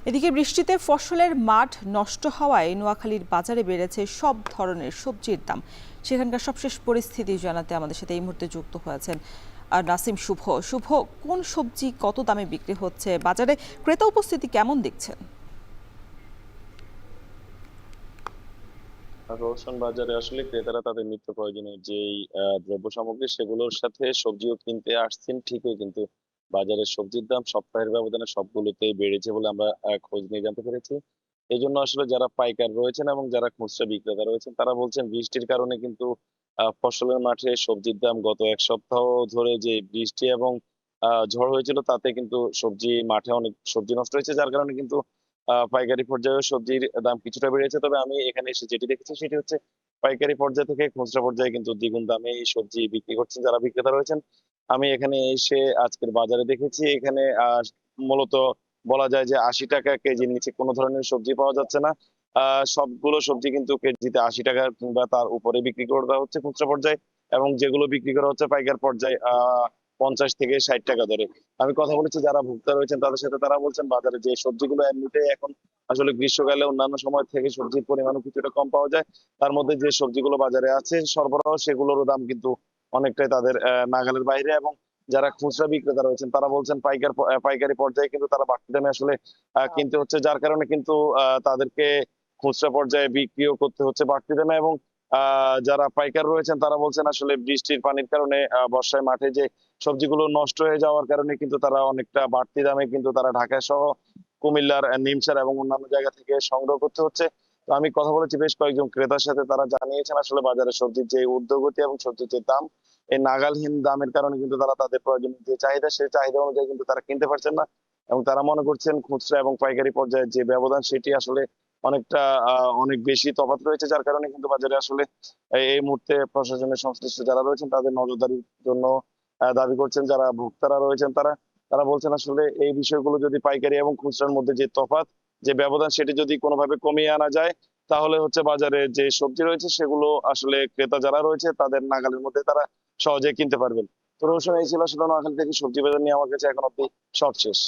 এদিকে বৃষ্টিতে ফসলের মাঠ নষ্ট হওয়ায় নোয়াখালীর বাজারে বেড়েছে সব ধরনের সবজির দাম। সেখানকার সবশেষ পরিস্থিতি জানাতে আমাদের সাথে এই মুহূর্তে যুক্ত হয়েছেন নাসিম শুভ। শুভ, কোন সবজি কত দামে বিক্রি হচ্ছে, বাজারে ক্রেতা উপস্থিতি কেমন দেখছেন? রওশন বাজারে আসলে ক্রেতারা তাদের নিত্য প্রয়োজনীয় যেই দ্রব্য সামগ্রী সেগুলোর সাথে সবজিও কিনতে আসছেন ঠিকই, কিন্তু বাজারের সবজির দাম সপ্তাহের ব্যবধানে সবগুলোতেই বেড়েছে বলে আমরা খোঁজ নিয়ে জানতে পেরেছি। এই জন্য আসলে যারা পাইকার রয়েছেন এবং যারা খুচরা বিক্রেতা রয়েছেন তারা বলছেন বৃষ্টির কারণে কিন্তু ফসলের মাঠে সবজির দাম গত এক সপ্তাহ ধরে যে বৃষ্টি এবং ঝড় হয়েছিল তাতে কিন্তু সবজি মাঠে অনেক সবজি নষ্ট হয়েছে, যার কারণে কিন্তু পাইকারি পর্যায়ে সবজির দাম কিছুটা বেড়েছে। তবে আমি এখানে এসে যেটি দেখেছি সেটি হচ্ছে পাইকারি পর্যায় থেকে খুচরা পর্যায়ে কিন্তু দ্বিগুণ দামে এই সবজি বিক্রি করছেন যারা বিক্রেতা রয়েছেন। আমি এখানে এসে আজকের বাজারে দেখেছি এখানে মূলত বলা যায় যে ৮০ টাকা কেজির নিচে কোনো ধরনের সবজি পাওয়া যাচ্ছে না। সবগুলো সবজি কিন্তু কেজিতে ৮০ টাকা কিংবা তার উপরে বিক্রি করা হচ্ছে খুচরা পর্যায়ে, এবং যেগুলো বিক্রি করা হচ্ছে পাইকার পর্যায়ে ৫০ থেকে ৬০ টাকা দরে। আমি কথা বলেছি যারা ভোক্তা রয়েছেন তাদের সাথে, তারা বলছেন বাজারে যে সবজিগুলো এমনিতেই এখন আসলে গ্রীষ্মকালে অন্যান্য সময় থেকে সবজির পরিমাণও কিছুটা কম পাওয়া যায়, তার মধ্যে যে সবজিগুলো বাজারে আছে সরবরাহ সেগুলোরও দাম কিন্তু অনেকটাই তাদের নাগালের বাইরে। এবং যারা খুচরা বিক্রেতা রয়েছেন তারা বলছেন পাইকারি পর্যায়ে কিন্তু তারা বাড়তি দামে আসলে কিনতে হচ্ছে, যার কারণে কিন্তু তাদেরকে খুচরা পর্যায়ে বিক্রিও করতে হচ্ছে বাড়তি দামে। এবং যারা পাইকার রয়েছেন তারা বলছেন আসলে বৃষ্টির পানির কারণে বর্ষায় মাঠে যে সবজিগুলো নষ্ট হয়ে যাওয়ার কারণে কিন্তু তারা অনেকটা বাড়তি দামে কিন্তু তারা ঢাকা সহ কুমিল্লার নিমসার এবং অন্যান্য জায়গা থেকে সংগ্রহ করতে হচ্ছে। তো আমি কথা বলেছি বেশ কয়েকজন ক্রেতার সাথে, তারা জানিয়েছেন আসলে বাজারে সবজির যে ঊর্ধ্বগতি এবং সবজির যে দাম, এই নাগালহীন দামের কারণে কিন্তু তারা তাদের প্রয়োজনীয় যে চাহিদা সেই চাহিদা অনুযায়ী কিন্তু তারা কিনতে পারছেন না। এবং তারা মনে করছেন খুচরা এবং পাইকারি পর্যায়ে যে ব্যবধান সেটি আসলে অনেকটা অনেক বেশি তফাৎ রয়েছে, যার কারণে কিন্তু বাজারে আসলে এই মুহূর্তে প্রশাসনের সংশ্লিষ্ট যারা রয়েছেন তাদের নজরদারির জন্য দাবি করছেন যারা ভোক্তারা রয়েছেন তারা। তারা বলছেন আসলে এই বিষয়গুলো যদি পাইকারি এবং খুচরার মধ্যে যে তফাৎ, যে ব্যবধান সেটি যদি কোনোভাবে কমিয়ে আনা যায় তাহলে হচ্ছে বাজারে যে সবজি রয়েছে সেগুলো আসলে ক্রেতা যারা রয়েছে তাদের নাগালের মধ্যে তারা সহজে কিনতে পারবেন। তো রোশন, এই ছিল আসলে নোয়াখালী থেকে সবজি বাজার নিয়ে আমার কাছে এখন অব্দি সব শেষ।